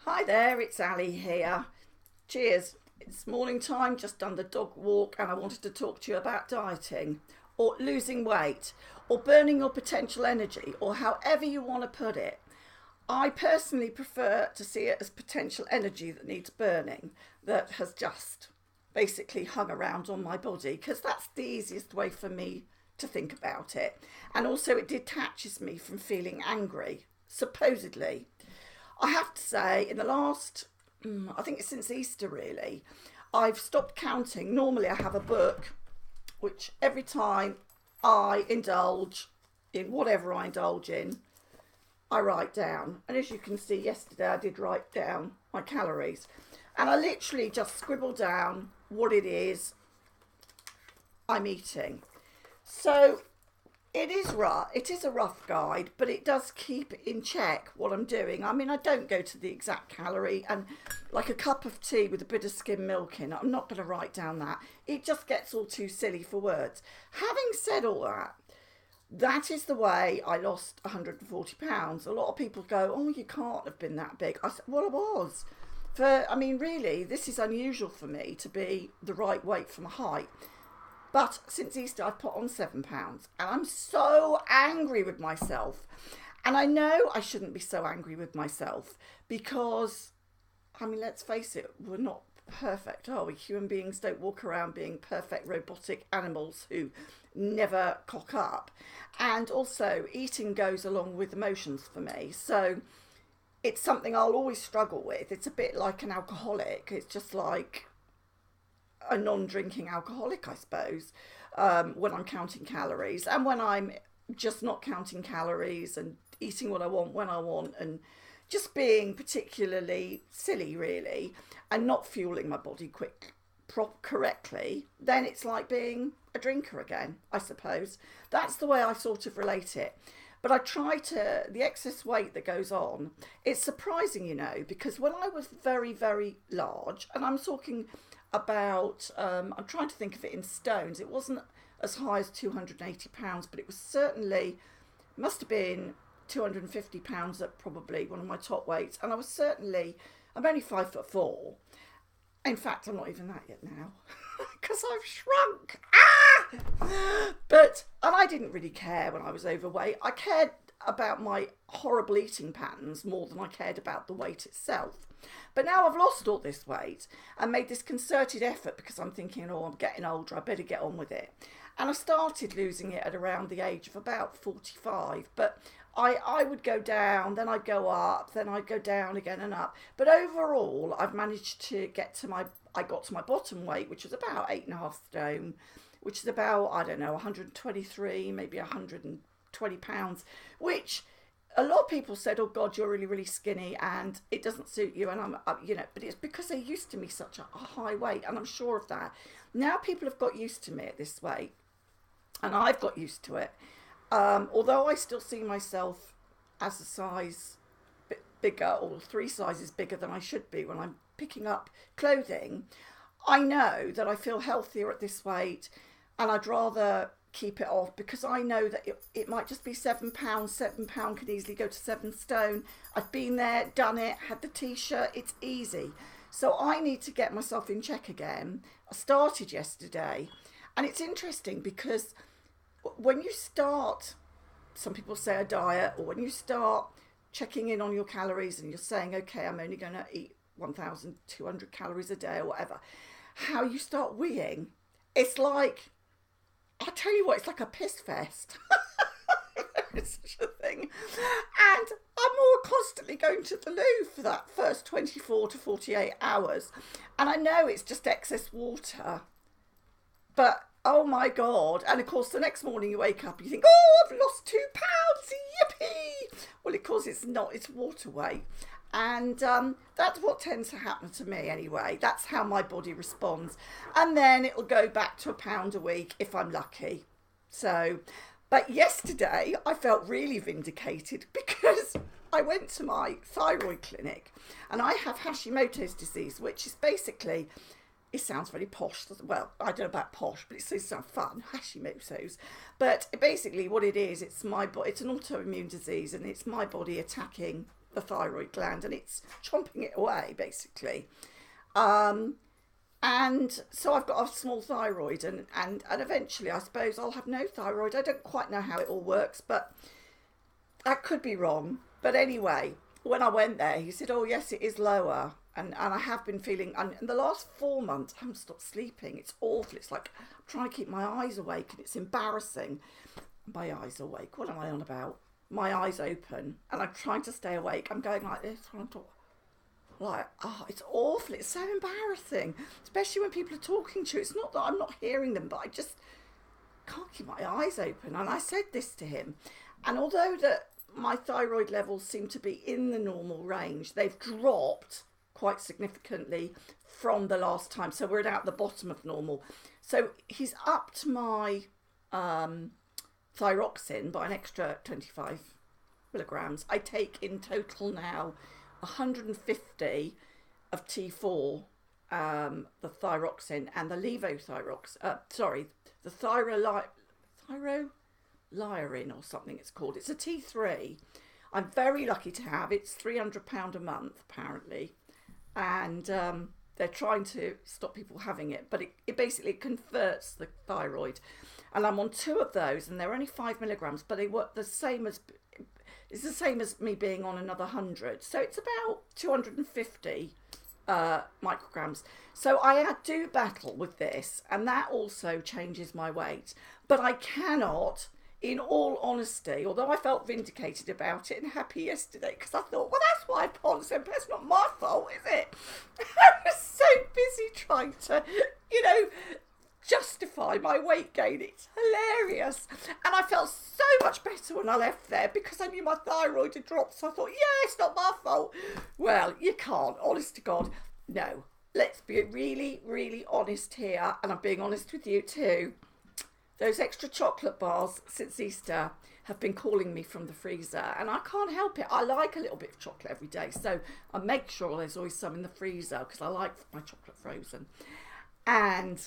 Hi there, it's Ali here. Cheers. It's morning time, just done the dog walk, and I wanted to talk to you about dieting or losing weight or burning your potential energy or however you want to put it. I personally prefer to see it as potential energy that needs burning, that has just basically hung around on my body, because that's the easiest way for me to think about it. And also, it detaches me from feeling angry, supposedly. I have to say, in the last, I think it's since Easter really, I've stopped counting. Normally, I have a book which every time I indulge in whatever I indulge in, I write down. And as you can see, yesterday I did write down my calories. And I literally just scribble down what it is I'm eating. So it is rough. It is a rough guide, but it does keep in check what I'm doing. I mean, I don't go to the exact calorie, and like a cup of tea with a bit of skim milk in, I'm not going to write down that. It just gets all too silly for words. Having said all that, that is the way I lost 140 pounds. A lot of people go, "Oh, you can't have been that big." I said, "Well, I was." I mean, really, this is unusual for me to be the right weight for my height. But since Easter, I've put on £7, and I'm so angry with myself. And I know I shouldn't be so angry with myself because, I mean, let's face it, we're not perfect, are we? Human beings don't walk around being perfect robotic animals who never cock up. And also, eating goes along with emotions for me. So it's something I'll always struggle with. It's a bit like an alcoholic. It's just like a non-drinking alcoholic, I suppose, when I'm counting calories, and when I'm just not counting calories and eating what I want when I want, and just being particularly silly, really, and not fueling my body correctly, then it's like being a drinker again, I suppose. That's the way I sort of relate it. But I try to, the excess weight that goes on, it's surprising, because when I was very, very large, and I'm talking about, I'm trying to think of it in stones, it wasn't as high as £280, but it was certainly, must have been £250 at probably one of my top weights. And I'm only 5'4". In fact, I'm not even that yet now because I've shrunk. And I didn't really care when I was overweight. I cared about my horrible eating patterns more than I cared about the weight itself. But now I've lost all this weight and made this concerted effort because I'm thinking, oh, I'm getting older, I better get on with it. And I started losing it at around the age of about 45. But I would go down, then I'd go up, then I'd go down again and up. But overall, I've managed to I got to my bottom weight, which was about 8.5 stone, which is about, I don't know, 123, maybe 120 pounds, which a lot of people said, "Oh God, you're really, really skinny and it doesn't suit you." And but it's because they used to me such a high weight, and I'm sure of that. Now people have got used to me at this weight, and I've got used to it. Although I still see myself as a size bigger, or 3 sizes bigger than I should be when I'm picking up clothing, I know that I feel healthier at this weight, and I'd rather keep it off because I know that it might just be £7. £7 could easily go to 7 stone. I've been there, done it, had the t-shirt. It's easy. So I need to get myself in check again. I started yesterday, and it's interesting because when you start, some people say a diet, or when you start checking in on your calories and you're saying, okay, I'm only going to eat 1,200 calories a day or whatever, how you start weighing, it's like, I tell you what, it's like a piss fest. It's such a thing. And I'm more constantly going to the loo for that first 24 to 48 hours. And I know it's just excess water, but oh my God. And of course, the next morning you wake up and you think, oh, I've lost £2. Yippee. Well, of course, it's not, it's water weight. And that's what tends to happen to me anyway. That's how my body responds. And then it'll go back to £1 a week if I'm lucky. So, but yesterday I felt really vindicated because I went to my thyroid clinic, and I have Hashimoto's disease, which is basically, it sounds very posh. Well, I don't know about posh, but it sounds fun, Hashimoto's. But basically what it is, it's an autoimmune disease, and it's my body attacking the thyroid gland, and it's chomping it away, basically. And so I've got a small thyroid, and eventually I suppose I'll have no thyroid. I don't quite know how it all works, but that could be wrong. But anyway, when I went there, he said, oh yes, it is lower. And I have been feeling, and in the last 4 months, I haven't stopped sleeping. It's awful. It's like I'm trying to keep my eyes awake, and it's embarrassing. My eyes awake. What am I on about? My eyes open, and I'm trying to stay awake. I'm going like this. And I'm like, oh, it's awful. It's so embarrassing, especially when people are talking to you. It's not that I'm not hearing them, but I just can't keep my eyes open. And I said this to him, and although that my thyroid levels seem to be in the normal range, they've dropped quite significantly from the last time. So we're at the bottom of normal. So he's upped my thyroxine by an extra 25 milligrams. I take in total now 150 of T4, the thyroxine, and the levothyroxine, the thyrolyrin or something it's called. It's a T3. I'm very lucky to have. It's £300 a month, apparently. And they're trying to stop people having it, but it basically converts the thyroid. And I'm on 2 of those, and they're only 5 milligrams, but they work the same as, it's the same as me being on another 100. So it's about 250 micrograms. So I do battle with this, and that also changes my weight. But I cannot, in all honesty, although I felt vindicated about it and happy yesterday, because I thought, well, that's why I put on so much. It's not my fault, is it? I was so busy trying to, justify my weight gain. It's hilarious. And I felt so much better when I left there because I knew my thyroid had dropped. So I thought, yeah, it's not my fault. Well, you can't, honest to God. No, let's be really, really honest here. And I'm being honest with you too. Those extra chocolate bars since Easter have been calling me from the freezer, and I can't help it. I like a little bit of chocolate every day, so I make sure there's always some in the freezer because I like my chocolate frozen. And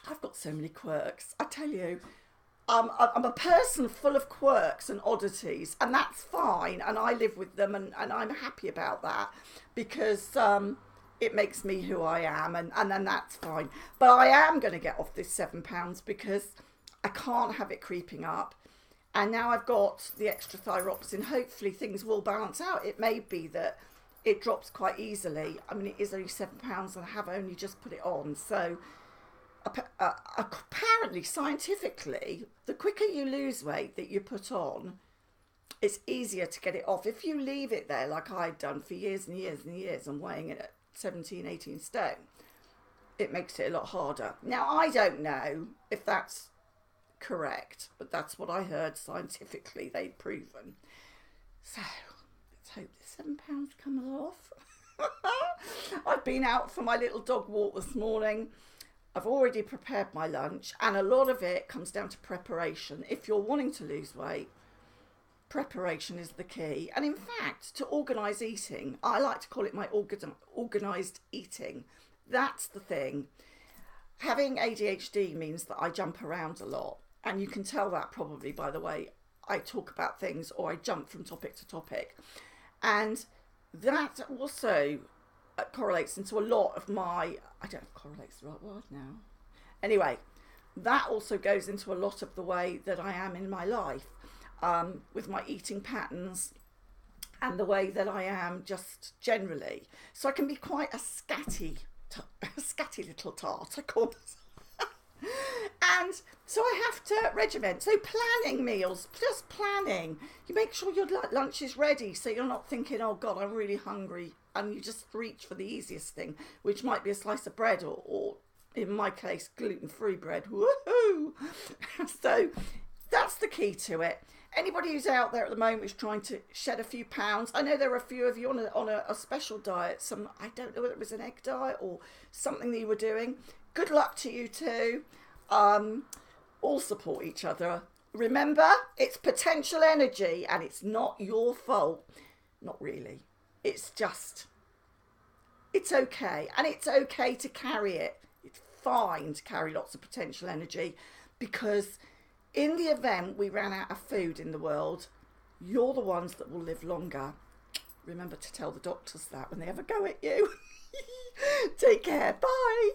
I've got so many quirks. I tell you, I'm a person full of quirks and oddities, and that's fine, and I live with them, and I'm happy about that because it makes me who I am, and then that's fine. But I am going to get off this £7 because I can't have it creeping up. And now I've got the extra thyroxine. Hopefully things will balance out. It may be that it drops quite easily. I mean, it is only £7 and I have only just put it on. So apparently, scientifically, the quicker you lose weight that you put on, it's easier to get it off. If you leave it there like I'd done for years and years and years and weighing it at 17, 18 stone, it makes it a lot harder. Now, I don't know if that's correct, but that's what I heard scientifically they'd proven. So, let's hope the £7 comes off. I've been out for my little dog walk this morning. I've already prepared my lunch, and a lot of it comes down to preparation. If you're wanting to lose weight, preparation is the key. And in fact, to organise eating, I like to call it my organised eating. That's the thing. Having ADHD means that I jump around a lot. And you can tell that probably by the way I talk about things, or I jump from topic to topic. And that also correlates into a lot of my, I don't know if correlate's the right word now. Anyway, that also goes into a lot of the way that I am in my life. With my eating patterns and the way that I am just generally. So I can be quite a scatty little tart, I call it. And so I have to regiment. So planning meals, just planning. You make sure your lunch is ready so you're not thinking, oh God, I'm really hungry. And you just reach for the easiest thing, which might be a slice of bread or in my case, gluten-free bread. Woohoo! So that's the key to it. Anybody who's out there at the moment is trying to shed a few pounds. I know there are a few of you on a special diet. I don't know whether it was an egg diet or something that you were doing. Good luck to you too. All support each other. Remember, it's potential energy and it's not your fault. Not really. It's just, it's okay. And it's okay to carry it. It's fine to carry lots of potential energy because in the event we ran out of food in the world, you're the ones that will live longer. Remember to tell the doctors that when they ever go at you. Take care. Bye.